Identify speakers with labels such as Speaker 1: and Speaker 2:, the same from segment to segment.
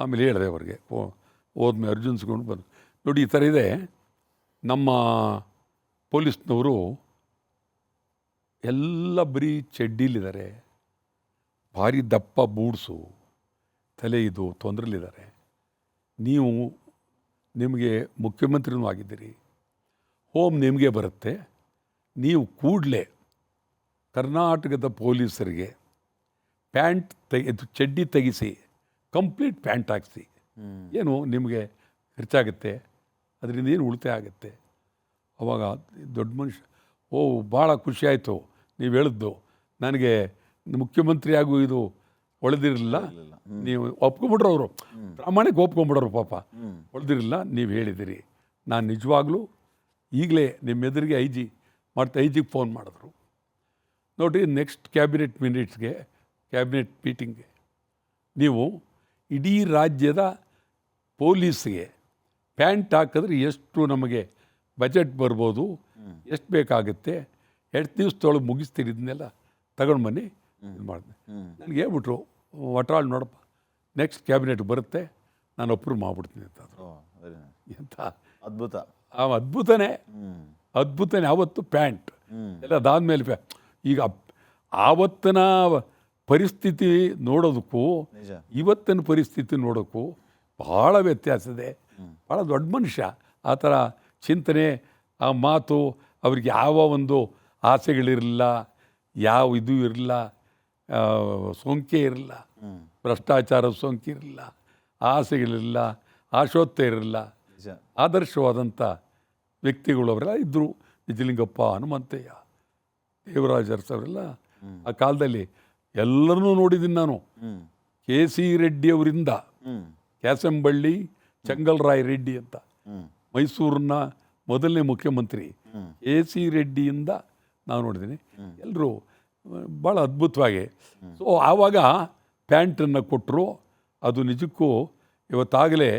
Speaker 1: ಆಮೇಲೆ ಹೇಳಿದೆ ಅವ್ರಿಗೆ ಹೋದ್ಮೇಲೆ ಅರ್ಜುನ್ಸ್ಕೊಂಡು ಬಂದು ನೋಡಿ ಈ ಥರ ಇದೆ. ನಮ್ಮ ಪೊಲೀಸ್ನವರು ಎಲ್ಲ ಬರೀ ಚಡ್ಡಿಲಿದ್ದಾರೆ, ಭಾರಿ ದಪ್ಪ ಬೂಡ್ಸು, ತಲೆ ಇದು ತೊಂದರೆಲಿದ್ದಾರೆ. ನೀವು ನಿಮಗೆ ಮುಖ್ಯಮಂತ್ರಿನೂ ಆಗಿದ್ದೀರಿ, ಹೋಮ್ ನಿಮಗೆ ಬರುತ್ತೆ. ನೀವು ಕೂಡಲೇ ಕರ್ನಾಟಕದ ಪೊಲೀಸರಿಗೆ ಪ್ಯಾಂಟ್ ಚಡ್ಡಿ ತೆಗಿಸಿ ಕಂಪ್ಲೀಟ್ ಪ್ಯಾಂಟ್ ಹಾಕಿಸಿ. ಏನು ನಿಮಗೆ ಖರ್ಚಾಗುತ್ತೆ, ಅದರಿಂದ ಏನು ಉಳಿತಾಯ ಆಗುತ್ತೆ. ಅವಾಗ ದೊಡ್ಡ ಮನುಷ್ಯ ಭಾಳ ಖುಷಿಯಾಯಿತು ನೀವು ಹೇಳಿದ್ದು, ನನಗೆ ಮುಖ್ಯಮಂತ್ರಿಯಾಗೂ ಇದು ಒಳ್ದಿರಲಿಲ್ಲ, ನೀವು ಒಪ್ಕೊಂಬಿಟ್ರು. ಅವರು ಪ್ರಾಮಾಣಿಕ ಒಪ್ಕೊಂಬಿಡೋರು ಪಾಪ, ಒಳ್ದಿರಲಿಲ್ಲ ನೀವು ಹೇಳಿದಿರಿ. ನಾನು ನಿಜವಾಗ್ಲೂ ಈಗಲೇ ನಿಮ್ಮ ಎದುರಿಗೆ ಐಜಿಗೆ ಫೋನ್ ಮಾಡಿದ್ರು. ನೋಡಿರಿ, ನೆಕ್ಸ್ಟ್ ಕ್ಯಾಬಿನೆಟ್ ಮೀಟಿಂಗ್ಗೆ ನೀವು ಇಡೀ ರಾಜ್ಯದ ಪೊಲೀಸ್ಗೆ ಪ್ಯಾಂಟ್ ಹಾಕಿದ್ರೆ ಎಷ್ಟು ನಮಗೆ ಬಜೆಟ್ ಬರ್ಬೋದು, ಎಷ್ಟು ಬೇಕಾಗುತ್ತೆ, ಎಷ್ಟು ದಿವಸದೊಳಗೆ ಮುಗಿಸ್ತೀರಿ, ಇದನ್ನೆಲ್ಲ ತಗೊಂಡು ಬನ್ನಿ ಇದು ಮಾಡಿದೆ. ನನಗೆ ಹೇಳ್ಬಿಟ್ರು, ಒಟ್ರಾಳ್ ನೋಡಪ್ಪ, ನೆಕ್ಸ್ಟ್ ಕ್ಯಾಬಿನೆಟ್ ಬರುತ್ತೆ, ನಾನು ಅಪ್ರೂವ್ ಮಾಡಿಬಿಡ್ತೀನಿ ಅಂತ. ಎಂಥ
Speaker 2: ಅದ್ಭುತ,
Speaker 1: ಅದ್ಭುತನೇ. ಆವತ್ತು ಪ್ಯಾಂಟ್ ಎಲ್ಲ ಅದಾದಮೇಲೆ ಈಗ ಆವತ್ತಿನ ಪರಿಸ್ಥಿತಿ ನೋಡೋದಕ್ಕೂ ಇವತ್ತಿನ ಪರಿಸ್ಥಿತಿ ನೋಡೋಕ್ಕೂ ಭಾಳ ವ್ಯತ್ಯಾಸ ಇದೆ. ಭಾಳ ದೊಡ್ಡ ಮನುಷ್ಯ. ಆ ಥರ ಚಿಂತನೆ, ಆ ಮಾತು, ಅವ್ರಿಗೆ ಯಾವ ಒಂದು ಆಸೆಗಳಿರಲಿಲ್ಲ, ಯಾವ ಇದು ಇರಲಿಲ್ಲ, ಸೋಂಕೆ ಇರಲಿಲ್ಲ, ಭ್ರಷ್ಟಾಚಾರ ಸೋಂಕೆ ಇರಲಿಲ್ಲ, ಆಸೆಗಳಿರಲಿಲ್ಲ, ಆಶೋತ್ತರ ಇರಲಿಲ್ಲ. ಆದರ್ಶವಾದಂಥ ವ್ಯಕ್ತಿಗಳು ಅವರೆಲ್ಲ ಇದ್ದರು. ನಿಜಲಿಂಗಪ್ಪ, ಹನುಮಂತಯ್ಯ, ದೇವರಾಜ ಅರಸು ಅವರೆಲ್ಲ ಆ ಕಾಲದಲ್ಲಿ ಎಲ್ಲರನ್ನೂ ನೋಡಿದ್ದೀನಿ ನಾನು. KC ರೆಡ್ಡಿ ಅವರಿಂದ ಕ್ಯಾಸಂಬಳ್ಳಿ ಚೆಂಗಲ್ರಾಯ್ ರೆಡ್ಡಿ ಅಂತ, ಮೈಸೂರಿನ ಮೊದಲನೇ ಮುಖ್ಯಮಂತ್ರಿ KC ರೆಡ್ಡಿಯಿಂದ ನಾವು ನೋಡಿದ್ದೀನಿ. ಎಲ್ಲರೂ ಭಾಳ ಅದ್ಭುತವಾಗಿ. ಸೊ ಆವಾಗ ಪ್ಯಾಂಟನ್ನು ಕೊಟ್ಟರು. ಅದು ನಿಜಕ್ಕೂ ಇವತ್ತಾಗಲೇ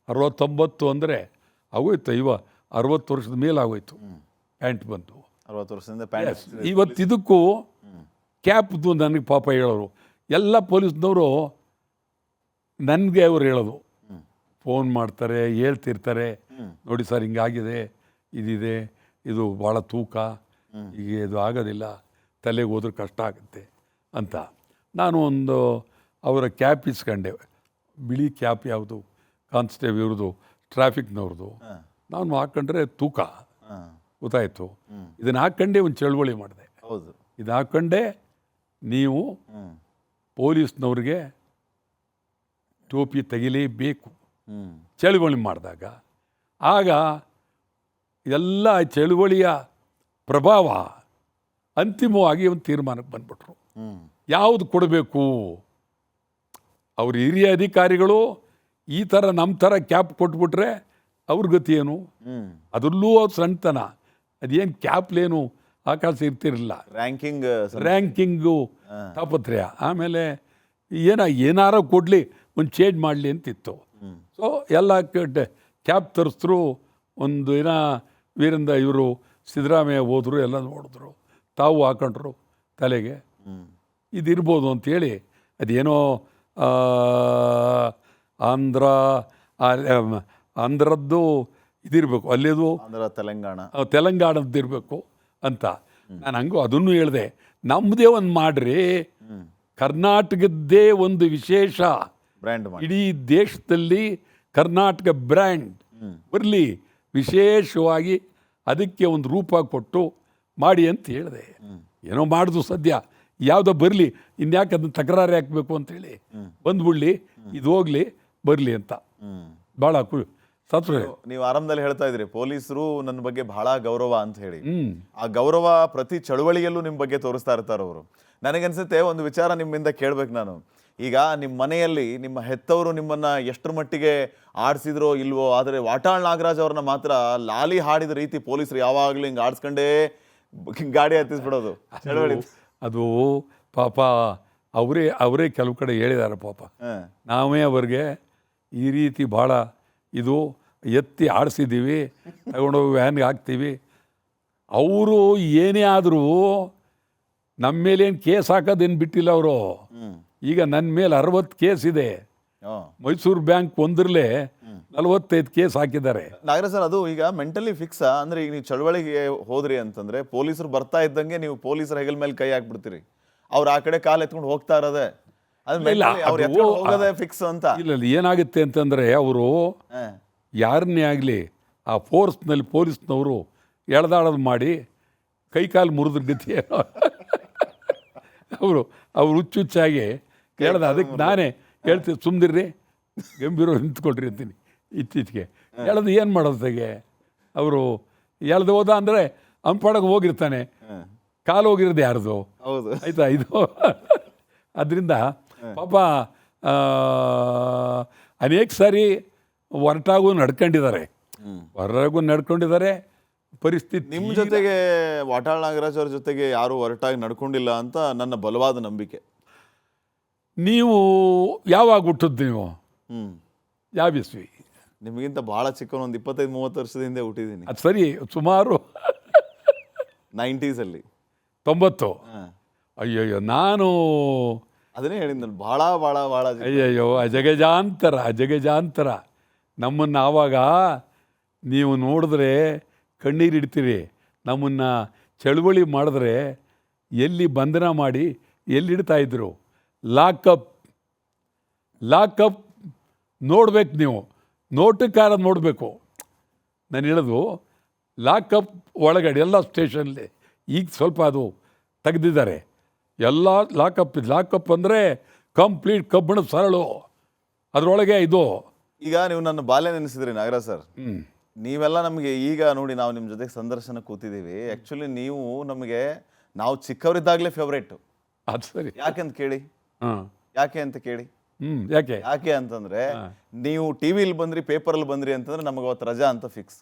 Speaker 1: 69 ಅಂದರೆ ಆಗೋಯ್ತು, 60 ವರ್ಷದ ಮೇಲೆ ಆಗೋಯ್ತು ಪ್ಯಾಂಟ್ ಬಂತು.
Speaker 2: 60 ವರ್ಷದಿಂದ ಪ್ಯಾಂಟ್.
Speaker 1: ಇವತ್ತಿದಕ್ಕೂ ಕ್ಯಾಪ್ದು ನನಗೆ ಪಾಪ ಹೇಳೋರು ಎಲ್ಲ ಪೊಲೀಸ್ನವರು, ನನಗೆ ಅವ್ರು ಹೇಳೋದು, ಫೋನ್ ಮಾಡ್ತಾರೆ, ಹೇಳ್ತಿರ್ತಾರೆ, ನೋಡಿ ಸರ್ ಹಿಂಗಾಗಿದೆ, ಇದಿದೆ, ಇದು ಭಾಳ ತೂಕ, ಈಗ ಇದು ಆಗೋದಿಲ್ಲ, ತಲೆಗೆ ಹೋದ್ರೆ ಕಷ್ಟ ಆಗುತ್ತೆ ಅಂತ. ನಾನು ಒಂದು ಅವರ ಕ್ಯಾಪ್ ಇಸ್ಕೊಂಡೆ, ಬಿಳಿ ಕ್ಯಾಪ್ ಯಾವುದು, ಕಾನ್ಸ್ಟೇಬಲ್ ಇವ್ರದ್ದು, ಟ್ರಾಫಿಕ್ನವ್ರದ್ದು. ನಾನು ಹಾಕ್ಕೊಂಡ್ರೆ ತೂಕ ಗೊತ್ತಾಯಿತು. ಇದನ್ನು ಹಾಕ್ಕೊಂಡೇ ಒಂದು ಚಳುವಳಿ ಮಾಡಿದೆ.
Speaker 2: ಹೌದು,
Speaker 1: ಇದು ಹಾಕ್ಕೊಂಡೆ ನೀವು ಪೊಲೀಸ್ನವ್ರಿಗೆ ಟೋಪಿ ತೆಗಿಲೇಬೇಕು ಚಳುವಳಿ ಮಾಡಿದಾಗ. ಆಗ ಎಲ್ಲ ಚಳುವಳಿಯ ಪ್ರಭಾವ ಅಂತಿಮವಾಗಿ ಒಂದು ತೀರ್ಮಾನಕ್ಕೆ ಬಂದ್ಬಿಟ್ರು. ಯಾವುದು ಕೊಡಬೇಕು, ಅವ್ರ ಹಿರಿಯ ಅಧಿಕಾರಿಗಳು ಈ ಥರ ನಮ್ಮ ಥರ ಕ್ಯಾಪ್ ಕೊಟ್ಬಿಟ್ರೆ ಅವ್ರ ಗತಿ ಏನು? ಅದರಲ್ಲೂ ಅವ್ರು ಸಣ್ಣತನ, ಅದೇನು ಕ್ಯಾಪ್ಲೇನು ಆಕಾಶ ಇರ್ತಿರಲಿಲ್ಲ, ರ್ಯಾಂಕಿಂಗು ತಾಪತ್ರಯ. ಆಮೇಲೆ ಏನಾರ ಕೊಡಲಿ, ಒಂದು ಚೇಂಜ್ ಮಾಡಲಿ ಅಂತಿತ್ತು. ಸೊ ಎಲ್ಲ ಕ್ಯಾಪ್ ತರಿಸಿದ್ರು. ಒಂದು ವೀರಿಂದ ಇವರು ಸಿದ್ದರಾಮಯ್ಯ ಹೋದರು, ಎಲ್ಲ ನೋಡಿದ್ರು, ತಾವು ಹಾಕೊಂಡ್ರು ತಲೆಗೆ. ಇದಿರ್ಬೋದು ಅಂಥೇಳಿ, ಅದೇನೋ ಆಂಧ್ರದ್ದು ಇದಿರಬೇಕು, ಅಲ್ಲೇದು ತೆಲಂಗಾಣದ್ದು ಇರಬೇಕು ಅಂತ ನಾನು ಹಂಗೂ ಅದನ್ನು ಹೇಳಿದೆ. ನಮ್ಮದೇ ಒಂದು ಮಾಡ್ರಿ, ಕರ್ನಾಟಕದ್ದೇ ಒಂದು ವಿಶೇಷ
Speaker 2: ಬ್ರ್ಯಾಂಡ್,
Speaker 1: ಇಡೀ ದೇಶದಲ್ಲಿ ಕರ್ನಾಟಕ ಬ್ರ್ಯಾಂಡ್ ಬರಲಿ, ವಿಶೇಷವಾಗಿ ಅದಕ್ಕೆ ಒಂದು ರೂಪ ಕೊಟ್ಟು ಮಾಡಿ ಅಂತ ಹೇಳಿದೆ. ಏನೋ ಮಾಡಿದ್ರು ಸದ್ಯ, ಯಾವುದೋ ಬರಲಿ, ಇನ್ಯಾಕೆ ಅದನ್ನು ತಕರಾರು ಹಾಕಬೇಕು ಅಂತೇಳಿ ಬಂದ್ಬಿಡ್ಲಿ, ಇದು ಹೋಗ್ಲಿ ಬರಲಿ ಅಂತ ಭಾಳ
Speaker 2: ನೀವು ಆರಂಭದಲ್ಲಿ ಹೇಳ್ತಾ ಇದ್ರಿ ಪೊಲೀಸರು ನನ್ನ ಬಗ್ಗೆ ಬಹಳ ಗೌರವ ಅಂತ ಹೇಳಿ. ಆ ಗೌರವ ಪ್ರತಿ ಚಳುವಳಿಯಲ್ಲೂ ನಿಮ್ಮ ಬಗ್ಗೆ ತೋರಿಸ್ತಾ ಇರ್ತಾರೆ ಅವರು. ನನಗನ್ಸುತ್ತೆ ಒಂದು ವಿಚಾರ ನಿಮ್ಮಿಂದ ಕೇಳ್ಬೇಕು ನಾನು. ಈಗ ನಿಮ್ಮ ಮನೆಯಲ್ಲಿ ನಿಮ್ಮ ಹೆತ್ತವರು ನಿಮ್ಮನ್ನ ಎಷ್ಟರ ಮಟ್ಟಿಗೆ ಆಡಿಸಿದ್ರೋ ಇಲ್ವೋ, ಆದರೆ ವಾಟಾಳ್ ನಾಗರಾಜ್ ಅವ್ರನ್ನ ಮಾತ್ರ ಲಾಲಿ ಹಾಡಿದ ರೀತಿ ಪೊಲೀಸರು ಯಾವಾಗಲೂ ಹಿಂಗೆ ಆಡಿಸ್ಕೊಂಡೇ ಗಾಡಿ ಹತ್ತಿಸ್ಬಿಡೋದು ಚಳವಳಿ.
Speaker 1: ಅದು ಪಾಪ ಅವರೇ ಕೆಲವು ಕಡೆ ಹೇಳಿದ್ದಾರೆ ಪಾಪ. ನಾವೇ ಅವ್ರಿಗೆ ಈ ರೀತಿ ಭಾಳ ಇದು ಎತ್ತಿ ಆಡಿಸಿದ್ದೀವಿ, ತಗೊಂಡೋಗಿ ವ್ಯಾನ್ಗೆ ಹಾಕ್ತೀವಿ. ಅವರು ಏನೇ ಆದರೂ ನಮ್ಮ ಮೇಲೇನು ಕೇಸ್ ಹಾಕೋದೇನು ಬಿಟ್ಟಿಲ್ಲ ಅವರು. ಈಗ ನನ್ನ ಮೇಲೆ 60 ಕೇಸ್ ಇದೆ. ಮೈಸೂರು ಬ್ಯಾಂಕ್ ಒಂದರಲ್ಲೇ 45 ಕೇಸ್ ಹಾಕಿದ್ದಾರೆ.
Speaker 2: ನಾಗರಾಜ್ ಸರ್, ಅದು ಈಗ ಮೆಂಟಲಿ ಫಿಕ್ಸಾ? ಅಂದ್ರೆ ಈಗ ನೀವು ಚಳವಳಿಗೆ ಹೋದ್ರಿ ಅಂತಂದ್ರೆ ಪೊಲೀಸರು ಬರ್ತಾ ಇದ್ದಂಗೆ ನೀವು ಪೊಲೀಸರ ಹೆಗಲ ಮೇಲೆ ಕೈ ಹಾಕ್ಬಿಡ್ತೀರಿ, ಅವ್ರು ಆ ಕಡೆ ಕಾಲು ಎತ್ಕೊಂಡು ಹೋಗ್ತಾ ಇರೋದೆ ಅವ್ರು ಎತ್ಕೊಂಡು ಹೋಗೋದೇ ಫಿಕ್ಸ್ ಅಂತ.
Speaker 1: ಇಲ್ಲ ಏನಾಗುತ್ತೆ ಅಂತಂದರೆ ಅವರು ಯಾರನ್ನೇ ಆಗಲಿ ಆ ಫೋರ್ಸ್ನಲ್ಲಿ ಪೊಲೀಸ್ನವರು ಎಳ್ದಾಳೋದು ಮಾಡಿ ಕೈಕಾಲು ಮುರಿದ ಗತಿ ಅವರು ಹುಚ್ಚುಚ್ಚಾಗಿ ಹೇಳ್ದ. ಅದಕ್ಕೆ ನಾನೇ ಹೇಳ್ತೀನಿ, ಸುಮ್ಮನಿರ್ರಿ, ಗಂಭೀರ ನಿಂತ್ಕೊಳ್ರಿ ಅಂತೀನಿ. ಇತ್ತೀಚೆಗೆ ಹೇಳೋದು ಏನು ಮಾಡೋದಾಗೆ ಅವರು ಎಳ್ದು ಹೋದ ಅಂದರೆ ಅಂಪಾಡಗೆ ಹೋಗಿರ್ತಾನೆ, ಕಾಲು ಹೋಗಿರೋದು ಯಾರ್ದು?
Speaker 2: ಹೌದು,
Speaker 1: ಆಯಿತಾ? ಇದು ಅದರಿಂದ ಪಾಪ ಅನೇಕ ಸಾರಿ ಹೊರಟಾಗೂ ನಡ್ಕೊಂಡಿದ್ದಾರೆ. ಪರಿಸ್ಥಿತಿ
Speaker 2: ನಿಮ್ಮ ಜೊತೆಗೆ ವಾಟಾಳ್ ನಾಗರಾಜ್ ಅವ್ರ ಜೊತೆಗೆ ಯಾರು ಹೊರಟಾಗಿ ನಡ್ಕೊಂಡಿಲ್ಲ ಅಂತ ನನ್ನ ಬಲವಾದ ನಂಬಿಕೆ.
Speaker 1: ನೀವು ಯಾವಾಗ ಹುಟ್ಟಿದ್ದು? ನೀವು ಯಾವ ಇಸ್ವಿ?
Speaker 2: ನಿಮಗಿಂತ ಬಹಳ ಚಿಕ್ಕವನು, ಒಂದು 25-30 ವರ್ಷದ ಹಿಂದೆ ಹುಟ್ಟಿದ್ದೀನಿ.
Speaker 1: ಅದು ಸರಿ, ಸುಮಾರು
Speaker 2: 90s ಅಲ್ಲಿ.
Speaker 1: 90. ಅಯ್ಯಯ್ಯೋ, ನಾನು
Speaker 2: ಅದನ್ನೇ ಹೇಳಿದ್ನಲ್ಲ, ಭಾಳ ಭಾಳ ಭಾಳ.
Speaker 1: ಅಯ್ಯಯ್ಯೋ, ಅಜಗಜಾಂತರ ನಮ್ಮನ್ನು ಆವಾಗ ನೀವು ನೋಡಿದ್ರೆ ಕಣ್ಣೀರಿಡ್ತೀರಿ. ನಮ್ಮನ್ನು ಚಳುವಳಿ ಮಾಡಿದ್ರೆ ಎಲ್ಲಿ ಬಂಧನ ಮಾಡಿ ಎಲ್ಲಿಡ್ತಾಯಿದ್ರು? ಲಾಕಪ್ ನೋಡ್ಬೇಕು ನೀವು, ನೋಟಕ್ಕಾರ ನೋಡಬೇಕು. ನಾನು ಹೇಳೋದು ಲಾಕಪ್ ಒಳಗಡೆ ಎಲ್ಲ ಸ್ಟೇಷನ್ಲಿ ಈಗ ಸ್ವಲ್ಪ ಅದು ತೆಗೆದಿದ್ದಾರೆ. ಎಲ್ಲ ಲಾಕಪ್ ಅಂದರೆ ಕಂಪ್ಲೀಟ್ ಕಬ್ಬಿಣ ಸರಳು, ಅದರೊಳಗೆ ಇದು.
Speaker 2: ಈಗ ನೀವು ನನ್ನ ಬಾಲ್ಯ ನೆನೆಸಿದ್ರಿ ನಾಗರಾಜ್ ಸರ್. ನೀವೆಲ್ಲ ನಮಗೆ ಈಗ ನೋಡಿ, ನಾವು ನಿಮ್ಮ ಜೊತೆಗೆ ಸಂದರ್ಶನ ಕೂತಿದ್ದೀವಿ. ಆ್ಯಕ್ಚುಲಿ ನಾವು ಚಿಕ್ಕವರಿದ್ದಾಗಲೇ ಫೇವ್ರೇಟು.
Speaker 1: ಅದು ಸರಿ.
Speaker 2: ಯಾಕೆಂತ ಕೇಳಿ. ಯಾಕೆ ಅಂತ ಕೇಳಿ. ಯಾಕೆ ಅಂತಂದ್ರೆ ನೀವು ಟಿವಿಲಿ ಬಂದ್ರಿ, ಪೇಪರಲ್ಲಿ ಬಂದ್ರಿ ಅಂತಂದ್ರೆ ನಮಗೆ ಅವತ್ತು ರಜಾ ಅಂತ ಫಿಕ್ಸ್.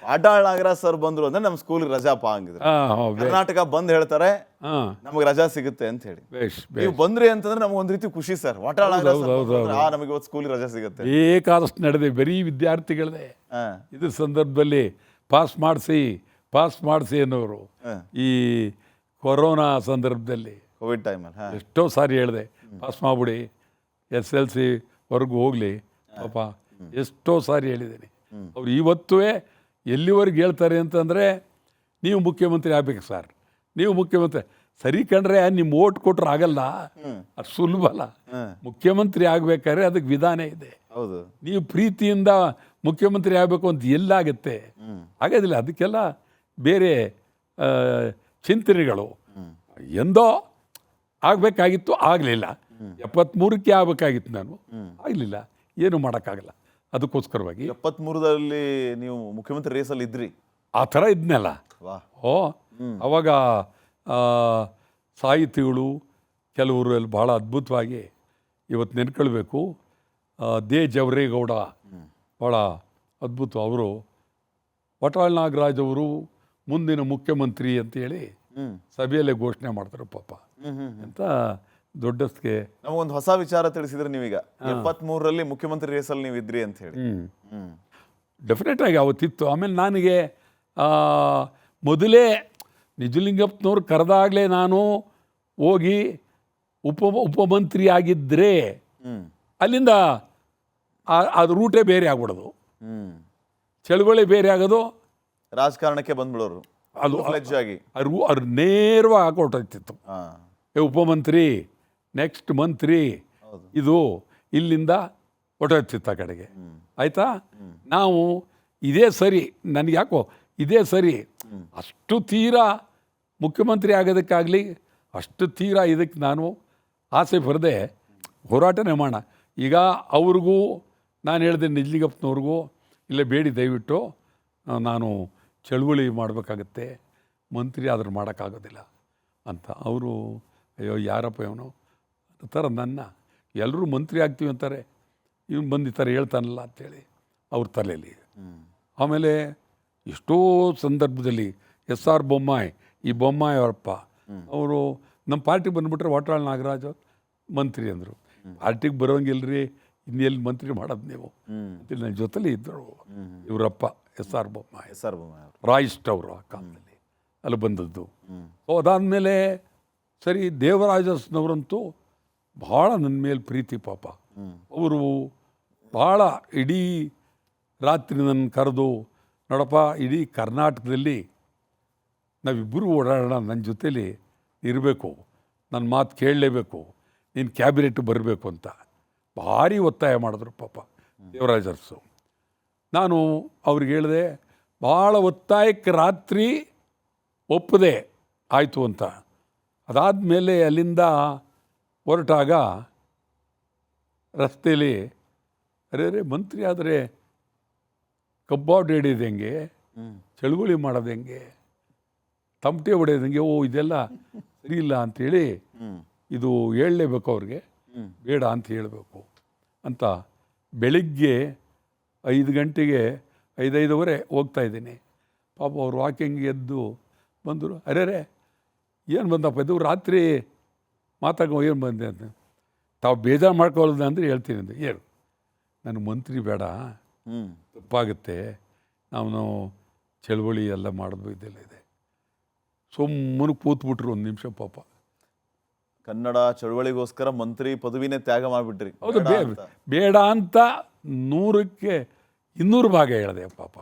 Speaker 2: ವಾಟಾಳ್ ನಾಗರಾಜ್ ಸರ್ ಬಂದ್ರು ಅಂದ್ರೆ ನಮ್ಮ ಸ್ಕೂಲ್ಗೆ ರಜಾಪ ಹಂಗಿದ್ರೆ. ಕರ್ನಾಟಕ ಬಂದ್ ಹೇಳ್ತಾರೆ ನಮಗೆ ರಜಾ ಸಿಗುತ್ತೆ ಅಂತ ಹೇಳಿ. ನೀವು ಬಂದ್ರಿ ಅಂತಂದ್ರೆ ನಮ್ಗೆ ಒಂದ್ ರೀತಿ ಖುಷಿ ಸರ್. ವಾಟಾಳ್ ನಾಗರಾಜ್ ನಮಗೆ ಇವತ್ತು ಸ್ಕೂಲ್ಗೆ ರಜಾ ಸಿಗುತ್ತೆ.
Speaker 1: ಬೇಕಾದಷ್ಟು ನಡೆದೆ, ಬರೀ ವಿದ್ಯಾರ್ಥಿಗಳದೇ. ಇದ್ರ ಸಂದರ್ಭದಲ್ಲಿ ಪಾಸ್ ಮಾಡಿಸಿ ಅನ್ನೋರು. ಈ ಕೊರೋನಾ ಸಂದರ್ಭದಲ್ಲಿ,
Speaker 2: ಕೋವಿಡ್ ಟೈಮಲ್ಲಿ
Speaker 1: ಎಷ್ಟೋ ಸಾರಿ ಹೇಳಿದೆ, ಪಾಸ್ ಮಾಡ್ಬಿಡಿ, SLC ವರ್ಗೂ ಹೋಗಲಿ ಪಾಪ, ಎಷ್ಟೋ ಸಾರಿ ಹೇಳಿದ್ದೀನಿ. ಅವ್ರು ಇವತ್ತೂ ಎಲ್ಲಿವರೆಗೆ ಹೇಳ್ತಾರೆ ಅಂತಂದರೆ, ನೀವು ಮುಖ್ಯಮಂತ್ರಿ ಆಗ್ಬೇಕು ಸರ್, ನೀವು ಮುಖ್ಯಮಂತ್ರಿ. ಸರಿ ಕಂಡ್ರೆ ನಿಮ್ಮ ಓಟ್ ಕೊಟ್ರೆ ಆಗಲ್ಲ, ಅದು ಸುಲಭ ಅಲ್ಲ. ಮುಖ್ಯಮಂತ್ರಿ ಆಗಬೇಕಾದ್ರೆ ಅದಕ್ಕೆ ವಿಧಾನ ಇದೆ.
Speaker 2: ಹೌದು,
Speaker 1: ನೀವು ಪ್ರೀತಿಯಿಂದ ಮುಖ್ಯಮಂತ್ರಿ ಆಗಬೇಕು ಅಂತ ಎಲ್ಲಾಗುತ್ತೆ, ಆಗೋದಿಲ್ಲ. ಅದಕ್ಕೆಲ್ಲ ಬೇರೆ ಚಿಂತನೆಗಳು. ಎಂದೋ ಆಗಬೇಕಾಗಿತ್ತು, ಆಗಲಿಲ್ಲ. 73ಕ್ಕೆ ಆಗಬೇಕಾಗಿತ್ತು, ನಾನು ಆಗಲಿಲ್ಲ, ಏನು ಮಾಡೋಕ್ಕಾಗಲ್ಲ. ಅದಕ್ಕೋಸ್ಕರವಾಗಿ
Speaker 2: 73ರಲ್ಲಿ ನೀವು ಮುಖ್ಯಮಂತ್ರಿ ರೇಸಲ್ಲಿ ಇದ್ರಿ.
Speaker 1: ಆ ಥರ ಇದ್ನಲ್ಲ. ಅವಾಗ ಸಾಹಿತಿಗಳು ಕೆಲವರು ಅಲ್ಲಿ ಭಾಳ ಅದ್ಭುತವಾಗಿ ಇವತ್ತು ನೆನ್ಕೊಳ್ಬೇಕು. ದೇ ಜವರೇಗೌಡ ಭಾಳ ಅದ್ಭುತ. ಅವರು ವಾಟಾಳ್ ನಾಗರಾಜ್ ಅವರು ಮುಂದಿನ ಮುಖ್ಯಮಂತ್ರಿ ಅಂತೇಳಿ ಸಭೆಯಲ್ಲೇ ಘೋಷಣೆ ಮಾಡ್ತಾರೆ ಪಾಪ ಅಂತ. ದೊಡ್ಡಸ್ಗೆ
Speaker 2: ನಮಗೊಂದು ಹೊಸ ವಿಚಾರ ತಿಳಿಸಿದ್ರೆ, ನೀವೀಗ 73ರಲ್ಲಿ ಮುಖ್ಯಮಂತ್ರಿ ರೇಸಲ್ಲಿ ನೀವು ಇದ್ರಿ ಅಂತ ಹೇಳಿ.
Speaker 1: ಡೆಫಿನೆಟ್ ಆಗಿ ಅವತ್ತಿತ್ತು. ಆಮೇಲೆ ನನಗೆ ಮೊದಲೇ ನಿಜಲಿಂಗಪ್ಪನವ್ರು ಕರೆದಾಗಲೇ ನಾನು ಹೋಗಿ ಉಪಮಂತ್ರಿ ಆಗಿದ್ದರೆ ಅಲ್ಲಿಂದ ಅದು ರೂಟೇ ಬೇರೆ ಆಗ್ಬಿಡೋದು, ಚಳುವಳಿ ಬೇರೆ ಆಗೋದು,
Speaker 2: ರಾಜಕಾರಣಕ್ಕೆ ಬಂದ್ಬಿಡೋರು.
Speaker 1: ಅದು
Speaker 2: ಆಗಿ
Speaker 1: ಅವ್ರು ನೇರವಾಗಿ ಹಾಕೊಟ್ಟಿತ್ತು. ಉಪಮಂತ್ರಿ, ನೆಕ್ಸ್ಟ್ ಮಂತ್ರಿ, ಇದು ಇಲ್ಲಿಂದ ಹೊಟ್ಟೋಗ್ತಿತ್ತು ಆ ಕಡೆಗೆ. ಆಯಿತಾ? ನಾವು ಇದೇ ಸರಿ, ನನಗೆ ಯಾಕೋ ಇದೇ ಸರಿ, ಅಷ್ಟು ತೀರಾ ಮುಖ್ಯಮಂತ್ರಿ ಆಗೋದಕ್ಕಾಗಲಿ, ಅಷ್ಟು ತೀರಾ ಇದಕ್ಕೆ ನಾನು ಆಸೆ ಬರದೆ ಹೋರಾಟನೇ ಮಾಡೋಣ. ಈಗ ಅವ್ರಿಗೂ ನಾನು ಹೇಳಿದೆ, ನಿಜಲಿಂಗಪ್ಪನವ್ರಿಗೂ, ಇಲ್ಲೇ ಬೇಡಿ ದಯವಿಟ್ಟು ನಾನು ಚಳುವಳಿ ಮಾಡಬೇಕಾಗತ್ತೆ, ಮಂತ್ರಿ ಆದರೂ ಮಾಡೋಕ್ಕಾಗೋದಿಲ್ಲ ಅಂತ. ಅವರು ಅಯ್ಯೋ ಯಾರಪ್ಪ ಇವನು ಆ ಥರ, ನನ್ನ ಎಲ್ಲರೂ ಮಂತ್ರಿ ಆಗ್ತೀವಿ ಅಂತಾರೆ, ಇವನು ಬಂದು ಈ ಥರ ಹೇಳ್ತಾನಲ್ಲ ಅಂಥೇಳಿ ಅವ್ರ ತಲೆಯಲ್ಲಿ. ಆಮೇಲೆ ಎಷ್ಟೋ ಸಂದರ್ಭದಲ್ಲಿ SR ಬೊಮ್ಮಾಯಿ, ಈ ಬೊಮ್ಮಾಯಿ ಅವರಪ್ಪ ಅವರು ನಮ್ಮ ಪಾರ್ಟಿಗೆ ಬಂದುಬಿಟ್ರೆ ವಾಟಾಳ್ ನಾಗರಾಜ್ ಮಂತ್ರಿ ಅಂದರು. ಪಾರ್ಟಿಗೆ ಬರೋಂಗಿಲ್ಲರಿ, ಇನ್ನೆಲ್ಲಿ ಮಂತ್ರಿ ಮಾಡೋದು ನೀವು ಅಂತೇಳಿ ನನ್ನ ಜೊತೆಲೇ ಇದ್ದರು ಇವರಪ್ಪ SR ಬೊಮ್ಮಾಯಿ. ರಾಯಿಸ್ಟ್ ಅವರು ಆ ಕಾಲದಲ್ಲಿ ಅಲ್ಲಿ ಬಂದದ್ದು. ಅದಾದಮೇಲೆ ಸರಿ, ದೇವರಾಜಸ್ನವರಂತೂ ಭಾಳ ನನ್ನ ಮೇಲೆ ಪ್ರೀತಿ ಪಾಪ. ಅವರು ಭಾಳ ಇಡೀ ರಾತ್ರಿ ನನ್ನ ಕರೆದು, ನೋಡಪ್ಪ ಇಡೀ ಕರ್ನಾಟಕದಲ್ಲಿ ನಾವಿಬ್ಬರು ಓಡಾಡೋಣ, ನನ್ನ ಜೊತೇಲಿ ಇರಬೇಕು, ನನ್ನ ಮಾತು ಕೇಳಲೇಬೇಕು, ನೀನು ಕ್ಯಾಬಿನೆಟ್ ಬರಬೇಕು ಅಂತ ಭಾರಿ ಒತ್ತಾಯ ಮಾಡಿದ್ರು ಪಾಪ ದೇವರಾಜ್ ಅರಸು. ನಾನು ಅವ್ರಿಗೆ ಹೇಳಿದೆ, ಭಾಳ ಒತ್ತಾಯಕ್ಕೆ ರಾತ್ರಿ ಒಪ್ಪದೆ ಆಯಿತು ಅಂತ. ಅದಾದಮೇಲೆ ಅಲ್ಲಿಂದ ಹೊರಟಾಗ ರಸ್ತೆಯಲ್ಲಿ ಅರೆ ಮಂತ್ರಿ ಆದರೆ ಕಬ್ಬಾರ್ಡ್ ಹಿಡಿಯೋದು ಹೆಂಗೆ, ಚಳುವಳಿ ಮಾಡೋದು ಹೆಂಗೆ, ತಮಟೆ ಹೊಡೆಯೋದು ಹೆಂಗೆ, ಓ ಇದೆಲ್ಲ ಸರಿ ಇಲ್ಲ ಅಂಥೇಳಿ ಇದು ಹೇಳಲೇಬೇಕು ಅವ್ರಿಗೆ, ಬೇಡ ಅಂತ ಹೇಳಬೇಕು ಅಂತ ಬೆಳಿಗ್ಗೆ 5 ಗಂಟೆಗೆ 5:05 ಹೋಗ್ತಾಯಿದ್ದೀನಿ. ಪಾಪ ಅವ್ರು ವಾಕಿಂಗ್ ಎದ್ದು ಬಂದರು. ಅರೆ ಏನು ಬಂದಪ್ಪ ಇದು ರಾತ್ರಿ ಮಾತಾಡೋ ಏನು ಬಂದೆ ಅಂತ. ತಾವು ಬೇಜಾರು ಮಾಡ್ಕೊಳ್ಳೋದು ಅಂದರೆ ಹೇಳ್ತೀನಿ ಅಂತ. ಏನು ನನಗೆ ಮಂತ್ರಿ ಬೇಡ, ತಪ್ಪಾಗುತ್ತೆ, ನಾವು ಚಳುವಳಿ ಎಲ್ಲ ಮಾಡೋದು ಇದೆಲ್ಲ ಇದೆ. ಸುಮ್ಮನೆ ಕೂತ್ಬಿಟ್ರು 1 ನಿಮಿಷ ಪಾಪ.
Speaker 2: ಕನ್ನಡ ಚಳುವಳಿಗೋಸ್ಕರ ಮಂತ್ರಿ ಪದವಿನೇ ತ್ಯಾಗ ಮಾಡಿಬಿಟ್ರಿ.
Speaker 1: ಹೌದು, ಬೇಡ ಅಂತ 100ಕ್ಕೆ 200 ಭಾಗ ಹೇಳಿದೆ ಪಾಪ.